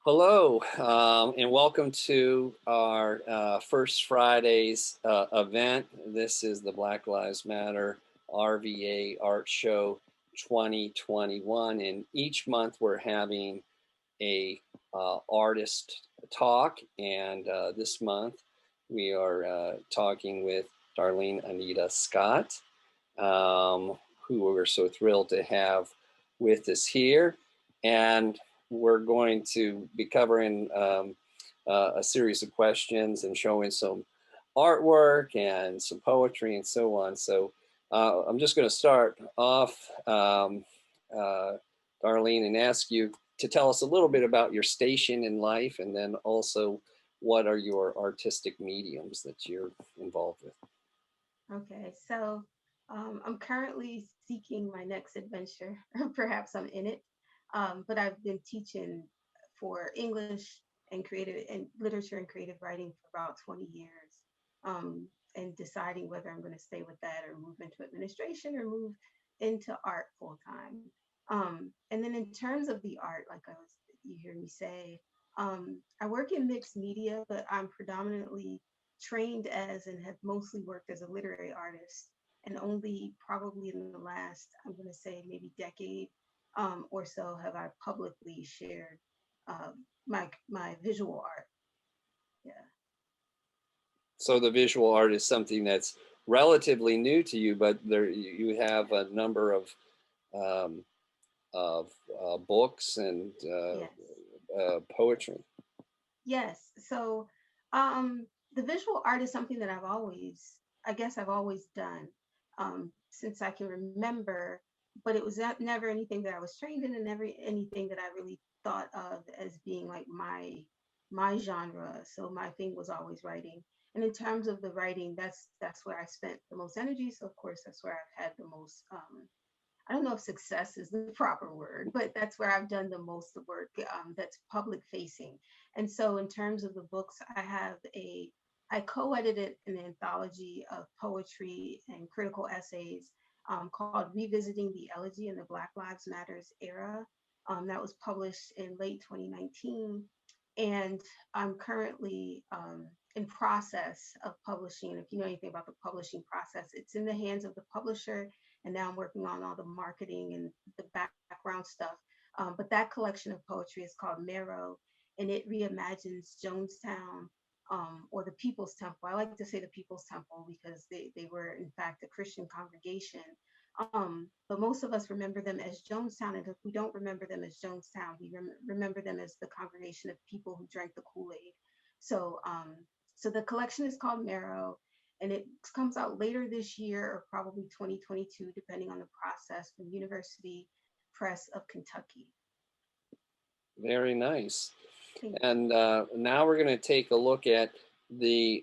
Hello, and welcome to our First Friday's event. This is the Black Lives Matter RVA Art Show 2021, and each month we're having a artist talk, and this month we are talking with Darlene Anita Scott, who we're so thrilled to have with us here. And we're going to be covering a series of questions and showing some artwork and some poetry and so on. So I'm just going to start off, Darlene, and ask you to tell us a little bit about your station in life, and then also what are your artistic mediums that you're involved with? Okay, so I'm currently seeking my next adventure. Perhaps I'm in it, but I've been teaching for English and creative and literature and creative writing for about 20 years, and deciding whether I'm going to stay with that or move into administration or move into art full time. And then in terms of the art, you hear me say, I work in mixed media, but I'm predominantly trained as and have mostly worked as a literary artist. And only probably in the last, I'm going to say maybe decade or so, have I publicly shared my visual art. Yeah. So the visual art is something that's relatively new to you, but there you have a number um, of books and Yes. poetry. Yes. So the visual art is something that I guess I've always done since I can remember, but it was never anything that I was trained in, and never anything that I really thought of as being like my genre. So my thing was always writing. And in terms of the writing, that's where I spent the most energy. So of course, that's where I've had the most I don't know if success is the proper word, but that's where I've done the most work that's public facing. And so, in terms of the books, I co-edited an anthology of poetry and critical essays called Revisiting the Elegy in the Black Lives Matters Era. That was published in late 2019. And I'm currently in process of publishing. If you know anything about the publishing process, it's in the hands of the publisher, and now I'm working on all the marketing and the background stuff. But that collection of poetry is called Marrow, and it reimagines Jonestown, or the People's Temple. I like to say the People's Temple because they were, in fact, a Christian congregation. But most of us remember them as Jonestown, and if we don't remember them as Jonestown, we remember them as the congregation of people who drank the Kool-Aid. So, so the collection is called Marrow, and it comes out later this year or probably 2022, depending on the process, from University Press of Kentucky. Very nice. Thank you. And now we're going to take a look at the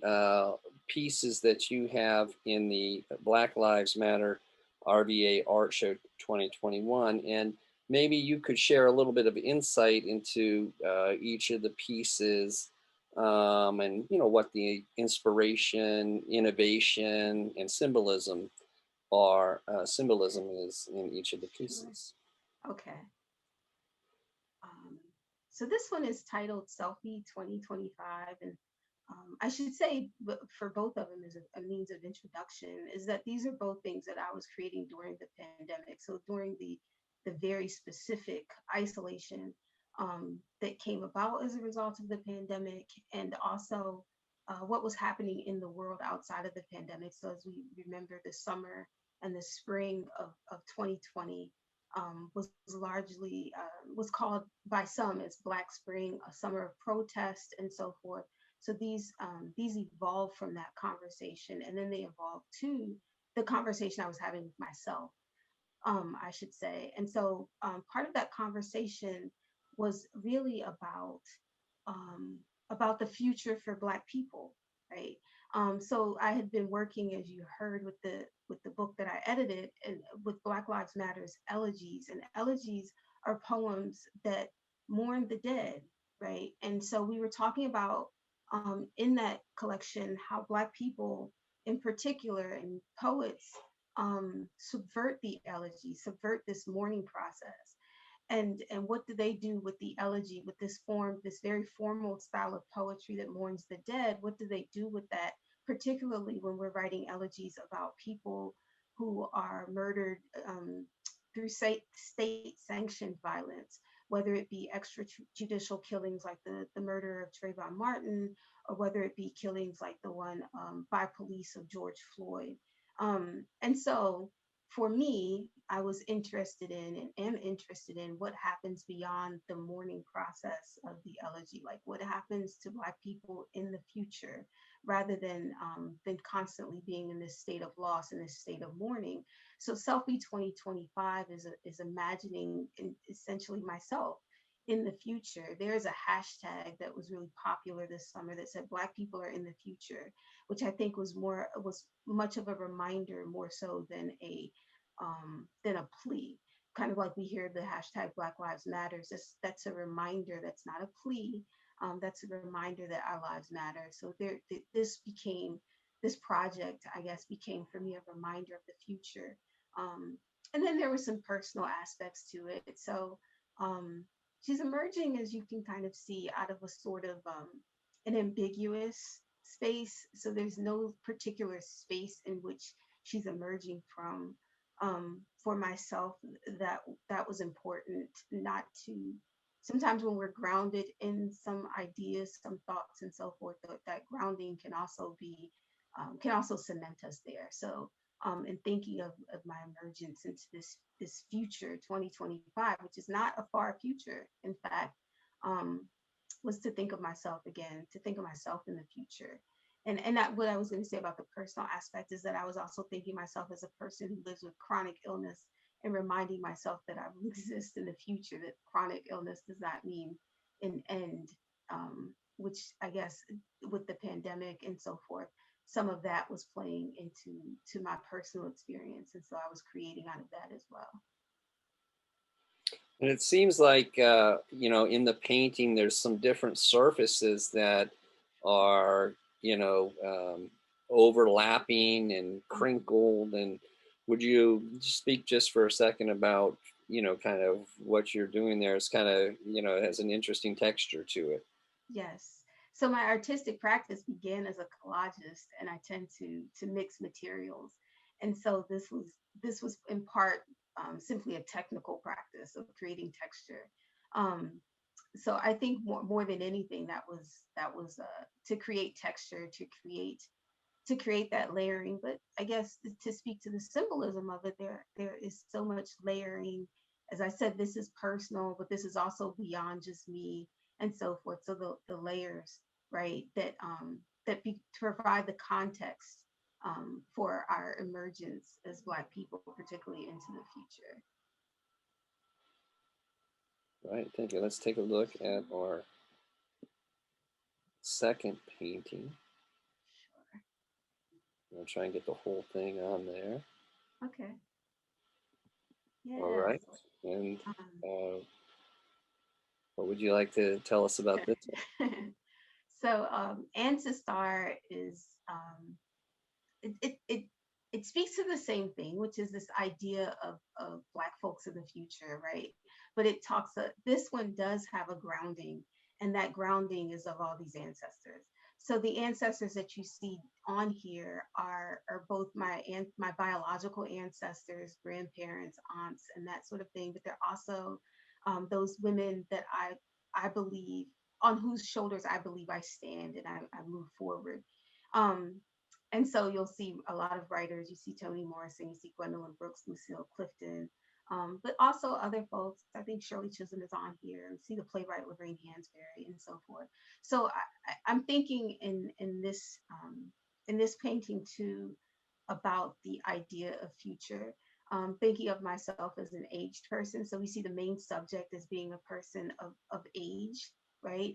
pieces that you have in the Black Lives Matter RVA Art Show 2021. And maybe you could share a little bit of insight into each of the pieces, and what the inspiration, innovation, and symbolism is in each of the Sure. pieces. Okay. Um, so this one is titled Selfie 2025. And I should say, for both of them, as a means of introduction, is that these are both things that I was creating during the pandemic. So during the very specific isolation that came about as a result of the pandemic, and also what was happening in the world outside of the pandemic. So as we remember, the summer and the spring of 2020 was largely was called by some as Black Spring, a summer of protest and so forth. So these evolved from that conversation, and then they evolved to the conversation I was having with myself, I should say. And so part of that conversation was really about the future for Black people, right? So I had been working, as you heard, with the book that I edited, and with Black Lives Matters elegies, and elegies are poems that mourn the dead, right? And so we were talking about in that collection how Black people, in particular, and poets subvert the elegy, subvert this mourning process. and what do they do with the elegy, with this form, this very formal style of poetry that mourns the dead? What do they do with that, particularly when we're writing elegies about people who are murdered through state sanctioned violence, whether it be extrajudicial killings like the murder of Trayvon Martin, or whether it be killings like the one by police of George Floyd. And so for me, I was interested in and am interested in what happens beyond the mourning process of the elegy, like what happens to Black people in the future, rather than constantly being in this state of loss, in this state of mourning. So Selfie 2025 is imagining essentially myself in the future. There's a hashtag that was really popular this summer that said Black people are in the future, which I think was much of a reminder more so than a plea. Kind of like we hear the hashtag Black Lives Matters. That's a reminder. That's not a plea. That's a reminder that our lives matter. So this project, I guess, became for me a reminder of the future. And then there were some personal aspects to it. So she's emerging, as you can kind of see, out of a sort of an ambiguous space. So there's no particular space in which she's emerging from. For myself, that was important, not to. Sometimes when we're grounded in some ideas, some thoughts, and so forth, that grounding can also cement us there. So, in thinking of my emergence into this future, 2025, which is not a far future, in fact, was to think of myself again, to think of myself in the future. And that what I was going to say about the personal aspect is that I was also thinking myself as a person who lives with chronic illness and reminding myself that I will exist in the future, that chronic illness does not mean an end, which I guess with the pandemic and so forth, some of that was playing into my personal experience. And so I was creating out of that as well. And it seems like, in the painting, there's some different surfaces that are, overlapping and crinkled. And would you speak just for a second about, kind of what you're doing there? It's kind of, it has an interesting texture to it. Yes. So my artistic practice began as a collagist, and I tend to mix materials. And so this was in part simply a technical practice of creating texture. Um, so I think more than anything, that was to create texture, to create that layering. But I guess to speak to the symbolism of it, there is so much layering. As I said, this is personal, but this is also beyond just me, and so forth. So the layers, right, to provide the context for our emergence as Black people, particularly into the future. Right. Thank you. Let's take a look at our second painting. Sure. I'll try and get the whole thing on there. Okay. Yeah. All right. And what would you like to tell us about this one? So AntiStar is it speaks to the same thing, which is this idea of Black folks in the future, right? But it talks. This one does have a grounding, and that grounding is of all these ancestors. So the ancestors that you see on here are both my biological ancestors, grandparents, aunts, and that sort of thing. But they're also those women that I believe, on whose shoulders I believe I stand, and I move forward. Um, and so you'll see a lot of writers. You see Toni Morrison, you see Gwendolyn Brooks, Lucille Clifton, but also other folks. I think Shirley Chisholm is on here. And see the playwright Lorraine Hansberry and so forth. So I'm thinking in this painting too about the idea of future. Thinking of myself as an aged person. So we see the main subject as being a person of age, right?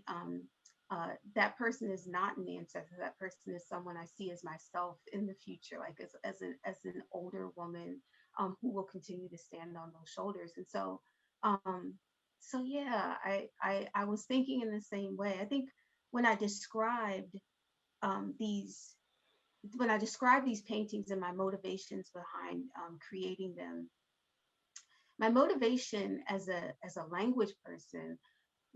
That person is not an ancestor. That person is someone I see as myself in the future, like as an older woman who will continue to stand on those shoulders. And um, so yeah, I was thinking in the same way. I think when I described these when I describe these paintings and my motivations behind creating them, my motivation as a language person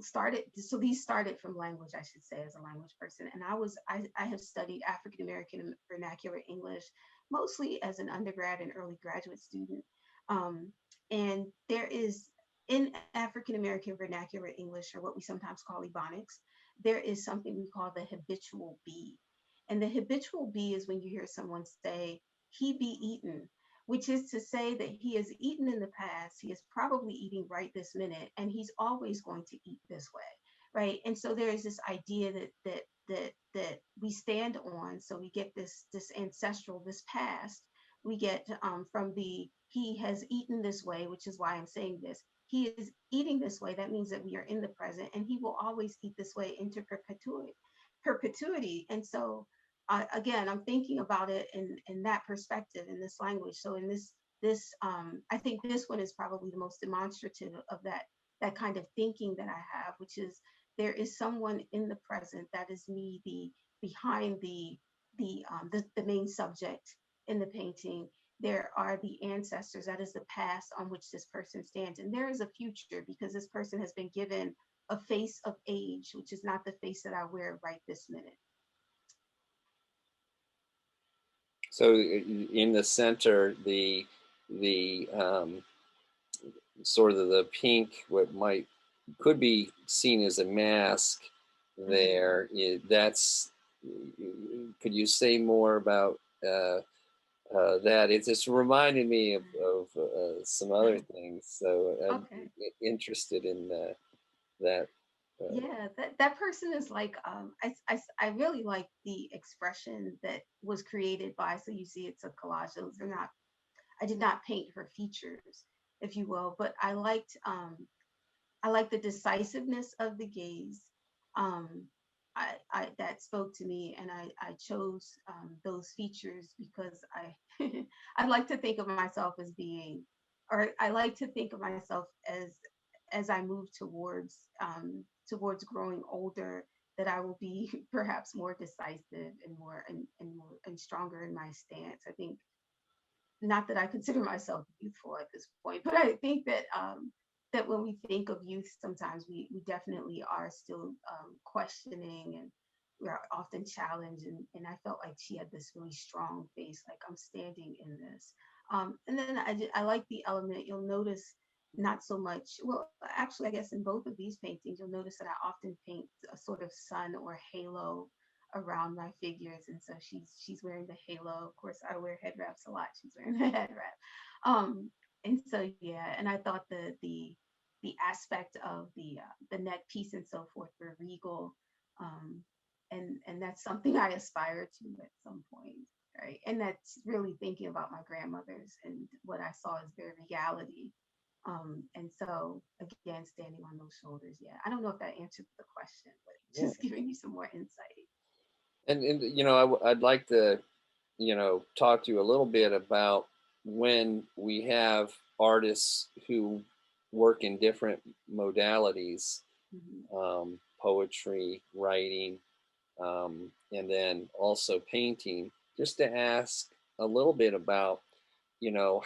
started, so these started from language, I should say, as a language person. And I have studied African American vernacular English mostly as an undergrad and early graduate student. um, and there is, in African American vernacular English, or what we sometimes call ebonics, there is something we call the habitual be. And the habitual be is when you hear someone say, he be eaten, which is to say that he has eaten in the past, he is probably eating right this minute, and he's always going to eat this way, right? And so there is this idea that we stand on. So we get this ancestral, this past. We get from the he has eaten this way, which is why I'm saying this. He is eating this way. That means that we are in the present, and he will always eat this way into perpetuity. Perpetuity. And so again, I'm thinking about it in that perspective, in this language. So in I think this one is probably the most demonstrative of that kind of thinking that I have, which is there is someone in the present that is me, the behind the main subject in the painting. There are the ancestors, that is the past on which this person stands, and there is a future because this person has been given a face of age, which is not the face that I wear right this minute. So in the center, the sort of the pink, what might could be seen as a mask there. That's, could you say more about that? It just reminded me of some other things. So I'm Okay. interested in that. Yeah, that person is like, I really like the expression that was created by, so you see it's a collage. Those are not, I did not paint her features, if you will, but I like the decisiveness of the gaze. Um, that spoke to me, and I chose those features because I like to think of myself as being, or I like to think of myself as I move towards growing older, that I will be perhaps more decisive and more and stronger in my stance. I think, not that I consider myself youthful at this point, but I think that when we think of youth, sometimes we definitely are still questioning, and we are often challenged. And I felt like she had this really strong face, like I'm standing in this. And then I like the element. You'll notice not so much. Well, actually, I guess in both of these paintings, you'll notice that I often paint a sort of sun or halo around my figures, and so she's wearing the halo. Of course, I wear head wraps a lot. She's wearing the head wrap. And so yeah, and I thought the aspect of the neck piece and so forth were regal, um, and that's something I aspire to at some point, right? And that's really thinking about my grandmothers and what I saw as their regality. And so again, standing on those shoulders. Yeah, I don't know if that answered the question, but Yeah. just giving you some more insight. And I'd like to, talk to you a little bit about when we have artists who work in different modalities, Mhm. poetry, writing, and then also painting, just to ask a little bit about,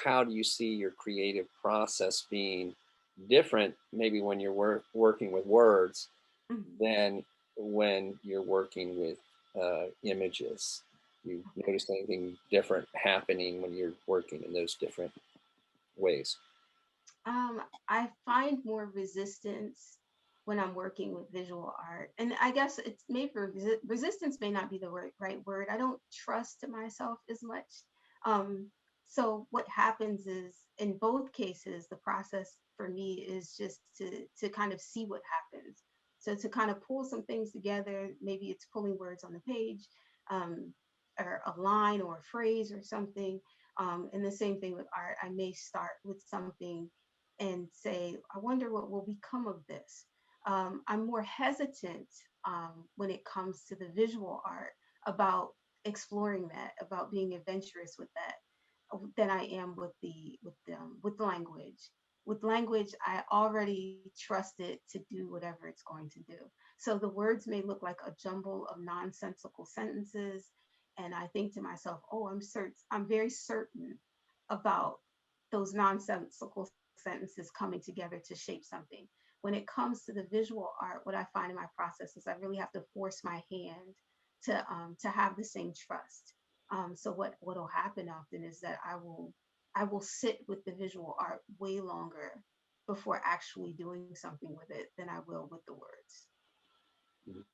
how do you see your creative process being different, maybe when you're working with words Mhm. than when you're working with images? You Okay. notice anything different happening when you're working in those different ways? I find more resistance when I'm working with visual art. And I guess it's maybe resistance may not be the right word. I don't trust myself as much. Um, so what happens is, in both cases, the process for me is just to kind of see what happens. So to kind of pull some things together, maybe it's pulling words on the page, um, or a line or a phrase or something. And the same thing with art. I may start with something and say, I wonder what will become of this. I'm more hesitant when it comes to the visual art about exploring that, about being adventurous with that, than I am with language. With language, I already trust it to do whatever it's going to do. So the words may look like a jumble of nonsensical sentences, and I think to myself, "Oh, I'm very certain about those nonsensical sentences coming together to shape something. When it comes to the visual art, what I find in my process is I really have to force my hand to have the same trust. So what'll happen often is that I will sit with the visual art way longer before actually doing something with it than I will with the words.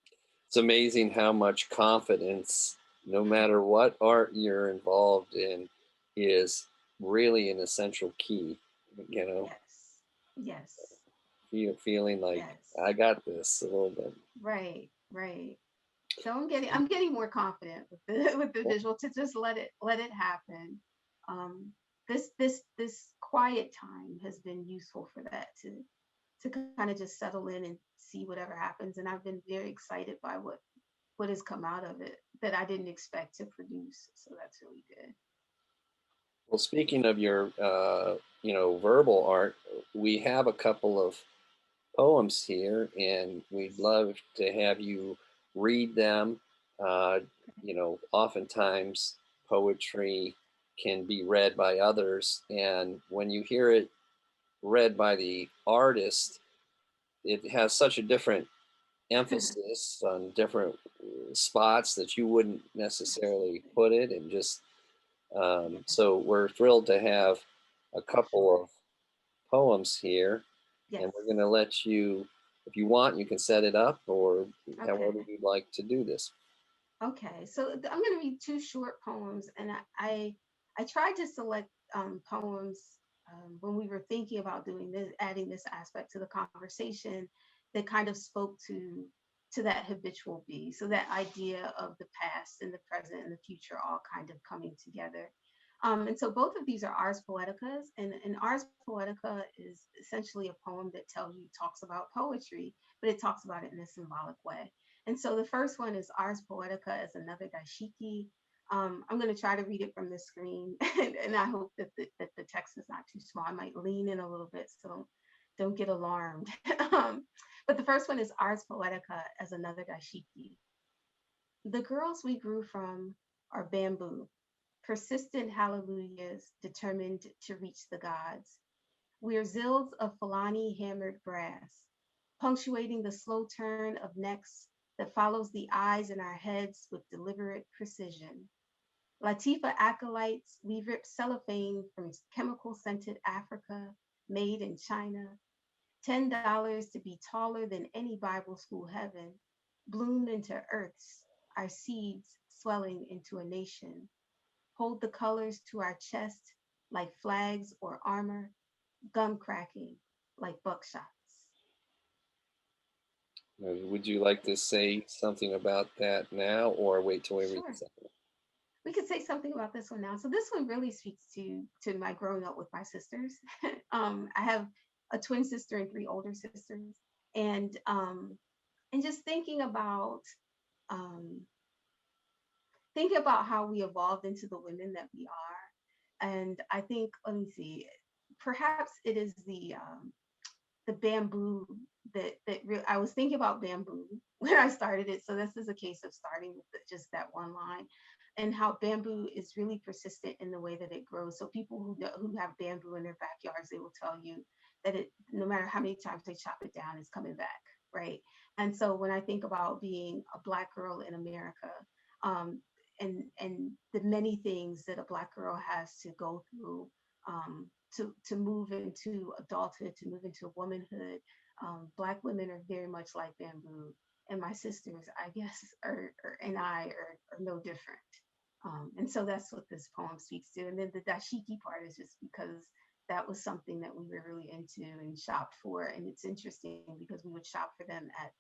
It's amazing how much confidence, no matter what art you're involved in, is really an essential key. You know, Yes. Yes. feeling like Yes. I got this a little bit. Right. Right. So I'm getting more confident with the with the visual to just let it happen. Um, this quiet time has been useful for that to kind of just settle in and see whatever happens. And I've been very excited by what has come out of it that I didn't expect to produce. So that's really good. Well, speaking of your, verbal art, we have a couple of poems here, and we'd love to have you read them. Uh, Oftentimes poetry can be read by others, and when you hear it read by the artist, it has such a different emphasis on different spots that you wouldn't necessarily Absolutely. put it, and just Yeah, so we're thrilled to have a couple sure. of poems here, and Yes. we're going to let you, if you want, you can set it up, or however Okay. you'd like to do this. Okay. So I'm going to read two short poems, and I tried to select poems when we were thinking about doing this, adding this aspect to the conversation that kind of spoke to that habitual be. So that idea of the past and the present and the future all kind of coming together. And so both of these are Ars Poeticas, and Ars Poetica is essentially a poem that tells you, talks about poetry, but it talks about it in a symbolic way. And so the first one is Ars Poetica as another dashiki. I'm going to try to read it from the screen, and I hope that that the text is not too small. I might lean in a little bit, so don't get alarmed. But the first one is Ars Poetica as another dashiki. The girls we grew from are bamboo, persistent hallelujahs determined to reach the gods. We're zills of Fulani hammered brass, punctuating the slow turn of necks that follows the eyes in our heads with deliberate precision. Latifa acolytes, we rip cellophane from chemical scented Africa, made in China. $10 to be taller than any Bible school heaven, bloomed into earths, our seeds swelling into a nation. Hold the colors to our chest like flags or armor, gum cracking like buckshots. Would you like to say something about that now, or wait till we read the Sure. second We could say something about this one now. So this one really speaks to my growing up with my sisters. I have a twin sister and three older sisters, and just um, thinking about how we evolved into the women that we are. And I think, let me see, perhaps it is the bamboo I was thinking about bamboo when I started it. So this is a case of starting with just that one line, and how bamboo is really persistent in the way that it grows. So people who have bamboo in their backyards, they will tell you that it, no matter how many times they chop it down, it's coming back, right? And so when I think about being a Black girl in America, um, and the many things that a Black girl has to go through, to move into adulthood, to move into womanhood. Black women are very much like bamboo, and my sisters, I guess, and I are no different. And so that's what this poem speaks to. And then the dashiki part is just because that was something that we were really into and shopped for. And it's interesting because we would shop for them at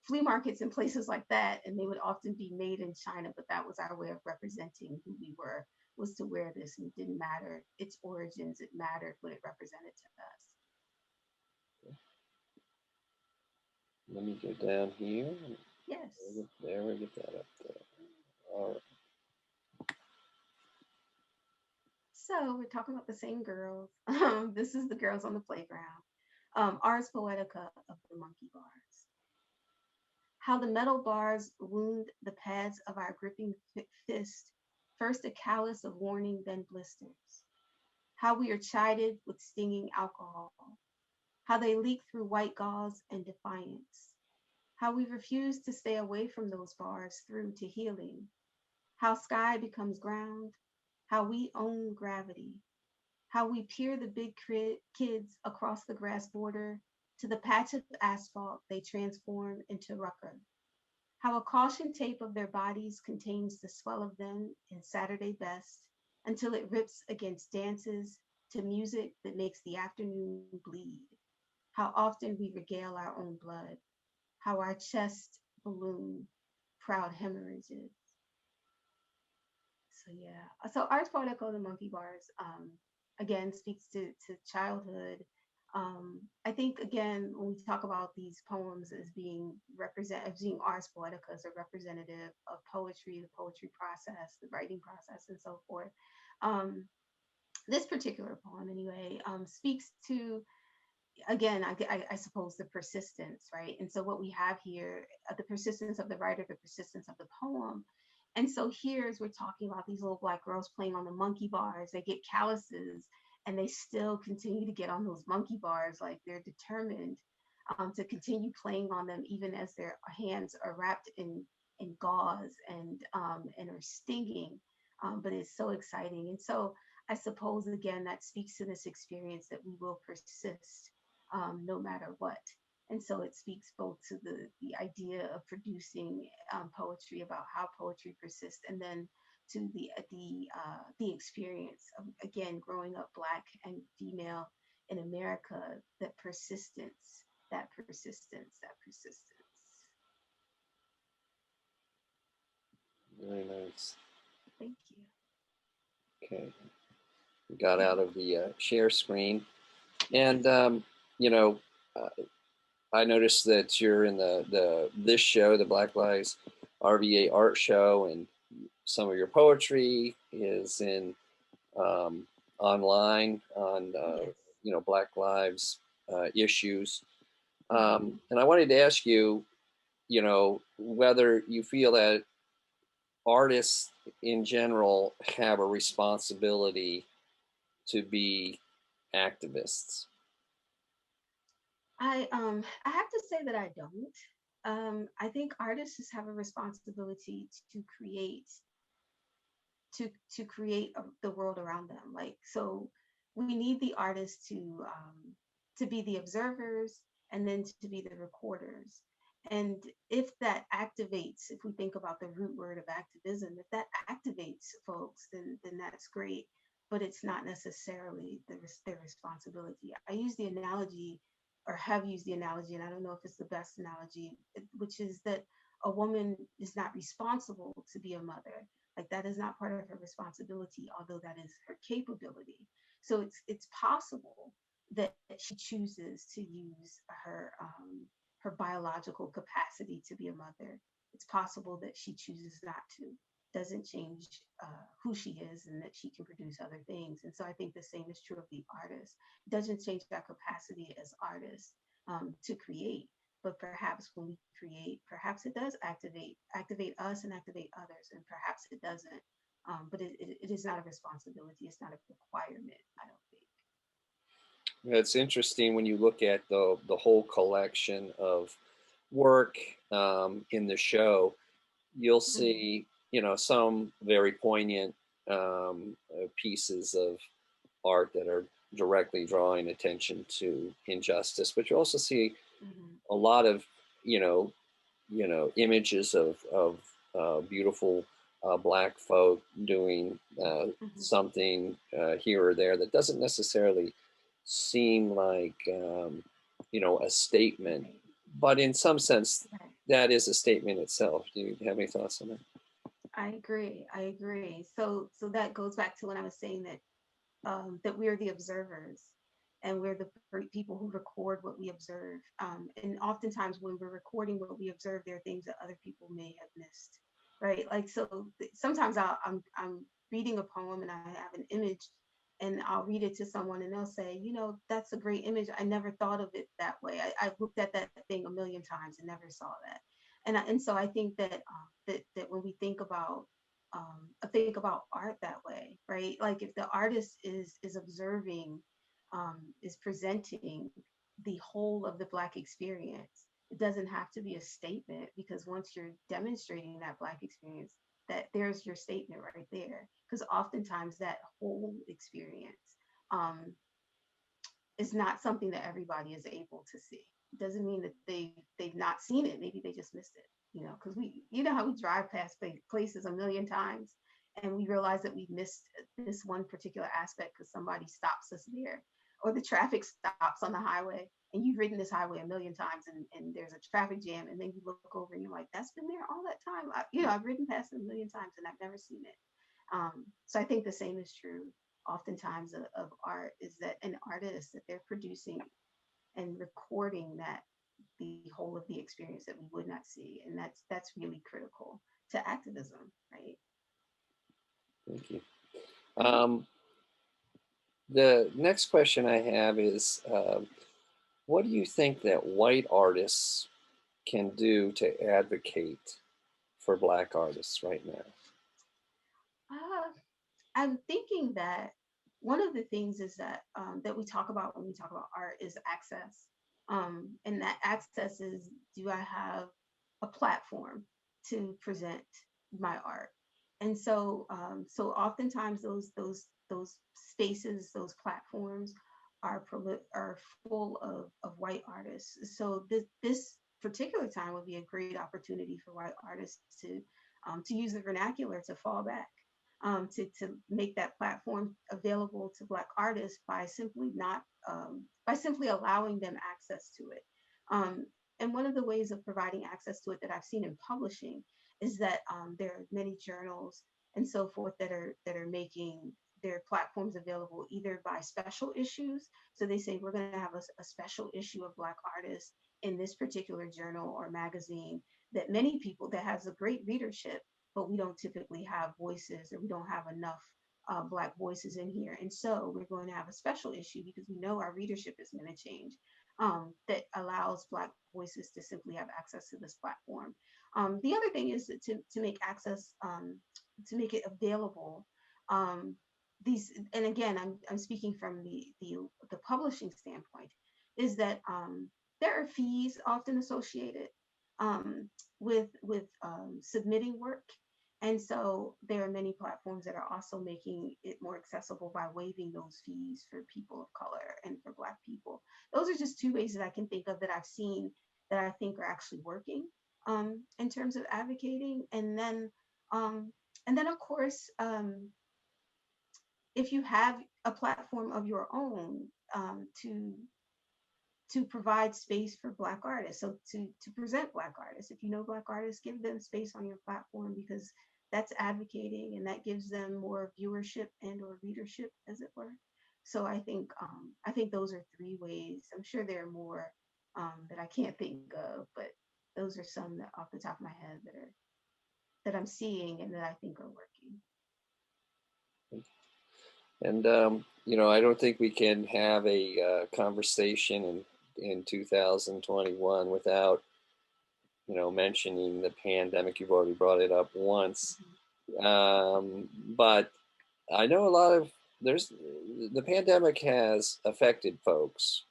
flea markets and places like that, and they would often be made in China, but that was our way of representing who we were, was to wear this, and it didn't matter its origins, it mattered what it represented to us. Let me go down here. Yes. There, we get that up there. All right. So we're talking about the same girls. This is the girls on the playground. Ars Poetica of the monkey bars. How the metal bars wound the pads of our gripping fist, first a callus of warning, then blisters. how we are chided with stinging alcohol, how they leak through white gauze and defiance, how we refuse to stay away from those bars through to healing, how sky becomes ground, how we own gravity, how we peer the big kids across the grass border to the patch of asphalt they transform into rucker, how a caution tape of their bodies contains the swell of them in Saturday best until it rips against dances to music that makes the afternoon bleed, how often we regale our own blood, how our chest balloon proud hemorrhages. So yeah, so Ars Poetica, the monkey bars, again speaks to childhood. I think again when we talk about these poems as being as being Ars Poetica as a representative of poetry, the poetry process, the writing process, and so forth. Um, this particular poem, anyway, speaks to again, I suppose the persistence, right? And so what we have here, the persistence of the writer, the persistence of the poem. And so here, as we're talking about these little black girls playing on the monkey bars, they get calluses and they still continue to get on those monkey bars, like they're determined to continue playing on them, even as their hands are wrapped in gauze and are stinging. But it's so exciting. And so I suppose again that speaks to this experience that we will persist no matter what. And so it speaks both to the idea of producing poetry about how poetry persists, and then to the experience of again growing up Black and female in America, that persistence, that persistence, that persistence. Very nice. Thank you. Okay, we got out of the share screen, and you know, uh, I noticed that you're in this show, the Black Lives RVA Art Show, and some of your poetry is in online on Yes. Black Lives issues. Mm-hmm. And I wanted to ask you, whether you feel that artists in general have a responsibility to be activists. I have to say that I don't. I think artists just have a responsibility to create the world around them. Like so, we need the artists to be the observers and then to be the recorders. And if that activates, if we think about the root word of activism, if that activates folks, then that's great. But it's not necessarily their responsibility. I use the analogy, or have used the analogy, and I don't know if it's the best analogy, which is that a woman is not responsible to be a mother. Like that is not part of her responsibility, although that is her capability. So it's possible that she chooses to use her biological capacity to be a mother. It's possible that she chooses not to. Doesn't change who she is, and that she can produce other things. And so I think the same is true of the artist. It doesn't change our capacity as artists to create, but perhaps when we create, perhaps it does activate us and activate others, and perhaps it doesn't. But it is not a responsibility. It's not a requirement, I don't think. It's interesting when you look at the whole collection of work in the show. You'll Mm-hmm. see, some very poignant pieces of art that are directly drawing attention to injustice, but you also see Mm-hmm. a lot of, you know, images of beautiful Black folk doing Mm-hmm. something here or there that doesn't necessarily seem like, a statement, Right. but in some sense, Right. that is a statement itself. Do you have any thoughts on that? I agree. I agree. So that goes back to when I was saying that we're the observers, and we're the people who record what we observe. And oftentimes when we're recording what we observe, there are things that other people may have missed, right? Like so, sometimes I'm reading a poem and I have an image, and I'll read it to someone and they'll say, that's a great image. I never thought of it that way. I looked at that thing a million times and never saw that. And so I think that that when we think about think about art that way, right? Like if the artist is observing, is presenting the whole of the Black experience, it doesn't have to be a statement, because once you're demonstrating that Black experience, that there's your statement right there. Because oftentimes that whole experience, um, is not something that everybody is able to see. It doesn't mean that they've not seen it. Maybe they just missed it. Because you know how we drive past places a million times, and we realize that we missed this one particular aspect because somebody stops us there, or the traffic stops on the highway, and you've ridden this highway a million times, and there's a traffic jam, and then you look over and you're like, that's been there all that time. I've ridden past it a million times and I've never seen it. So I think the same is true oftentimes of art, is that an artist, that they're producing and recording that the whole of the experience that we would not see, and that's really critical to activism, right? Thank you. Mhm. The next question I have is, what do you think that white artists can do to advocate for Black artists right now? uh, I'm thinking that one of the things is that that we talk about when we talk about art is access, and that access is, do I have a platform to present my art? And so oftentimes those spaces, those platforms are full of white artists. So this particular time would be a great opportunity for white artists to use the vernacular to fall back, to make that platform available to Black artists by simply not by simply allowing them access to it. And one of the ways of providing access to it that I've seen in publishing is that there are many journals and so forth that are making their platforms available either by special issues. So they say we're going to have a special issue of Black artists in this particular journal or magazine that many people, that has a great readership, but we don't typically have voices, or we don't have enough Black voices in here. And so we're going to have a special issue because we know our readership is going to change, that allows Black voices to simply have access to this platform. The other thing is to make access, to make it available. Um, and again, I'm speaking from the publishing standpoint, is that there are fees often associated with submitting work, and so there are many platforms that are also making it more accessible by waiving those fees for people of color and for Black people. Those are just two ways that I can think of that I've seen that I think are actually working, in terms of advocating. Um, and then of course, if you have a platform of your own, to provide space for Black artists. So to present Black artists, if you know Black artists, give them space on your platform, because that's advocating and that gives them more viewership and or readership, as it were. So I think those are three ways. I'm sure there are more that I can't think of, but those are some that off the top of my head that I'm seeing and that I think are working. And I don't think we can have a conversation in 2021 without mentioning the pandemic. You've already brought it up once, but I know a lot of there's the pandemic has affected folks,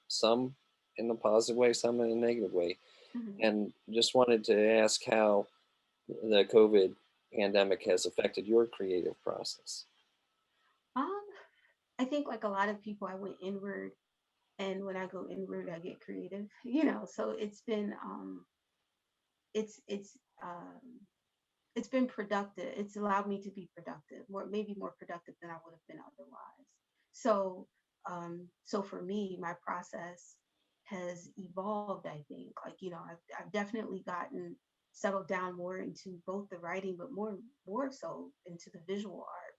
some in a positive way, some in a negative way, Mm-hmm. and just wanted to ask how the COVID pandemic has affected your creative process. Um, I think like a lot of people, I went inward, and when I go inward, I get creative. So it's it's um, it's been productive. It's allowed me to be productive, maybe more productive than I would have been otherwise. So for me, my process has evolved. I think, like, I've definitely gotten settled down more into both the writing, but more so into the visual art,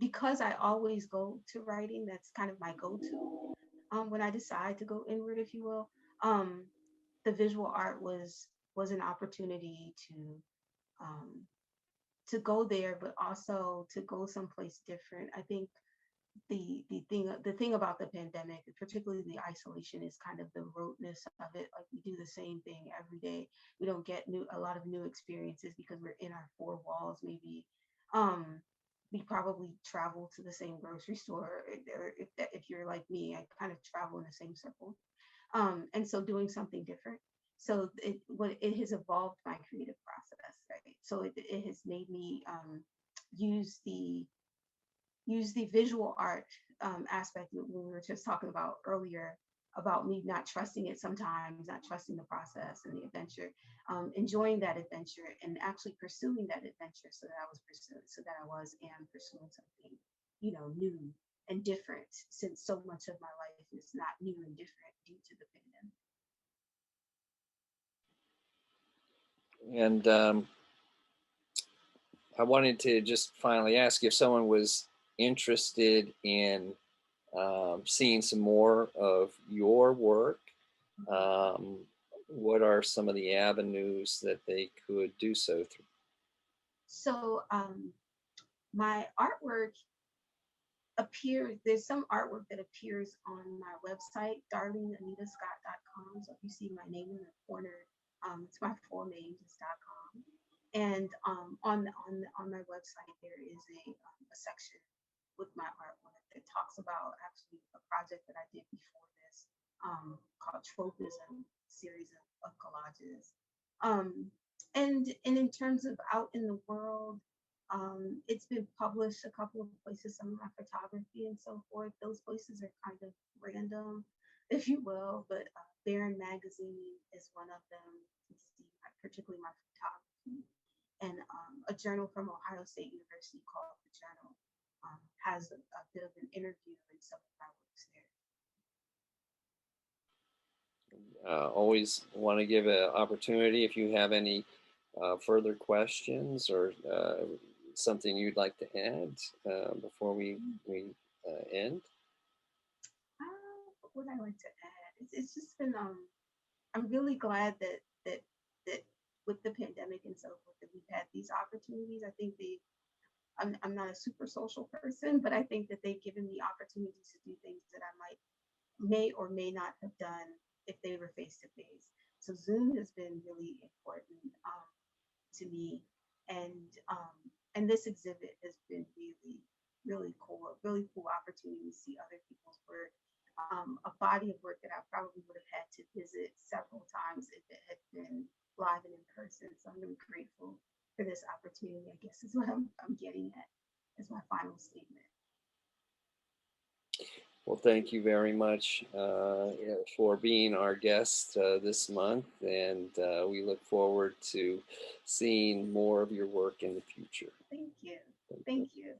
because I always go to writing. That's kind of my go-to. When I decide to go inward, if you will, um, the visual art was an opportunity um, to go there, but also to go someplace different. I think the thing about the pandemic, particularly the isolation, is kind of the roteness of it. Like we do the same thing every day. We don't get a lot of new experiences because we're in our four walls. Maybe we probably travel to the same grocery store, or if you're like me, I kind of travel in the same circle. And so doing something different. So it has evolved my creative process, right? So it has made me use the visual art aspect that we were just talking about earlier, about me not trusting it sometimes, not trusting the process and the adventure, enjoying that adventure and actually pursuing that adventure, so that I was and pursuing something, new and different, since so much of my life is not new and different due to the pandemic. And I wanted to just finally ask, if someone was interested in seeing some more of your work, what are some of the avenues that they could do so through? So my artwork appears, there's some artwork that appears on my website, darleneanitascott.com. So if you see my name in the corner, it's my full name, just .com. And on my website, there is a section with my artwork that talks about actually a project that I did before this, called Tropism, series of collages. And in terms of out in the world, it's been published a couple of places, some of my photography and so forth. Those places are kind of random, if you will, but Barron Magazine is one of them. You can see particularly my photography. And a journal from Ohio State University called The Journal has a bit of an interview in some of my works there. Always want to give an opportunity if you have any further questions or something you'd like to add before we end. What would I like to add? It's just been I'm really glad that with the pandemic and so forth, that we've had these opportunities. I think I'm not a super social person, but I think that they've given me opportunities to do things that I may or may not have done if they were face to face. So Zoom has been really important to me, and this exhibit has been really cool, a really cool opportunity to see other people's work, a body of work that I probably would have had to visit several times if it had been live and in person. So I'm really grateful for this opportunity, I guess is what I'm getting at as my final statement. Well, thank you very much for being our guest this month, and we look forward to seeing more of your work in the future. Thank you. Thank you.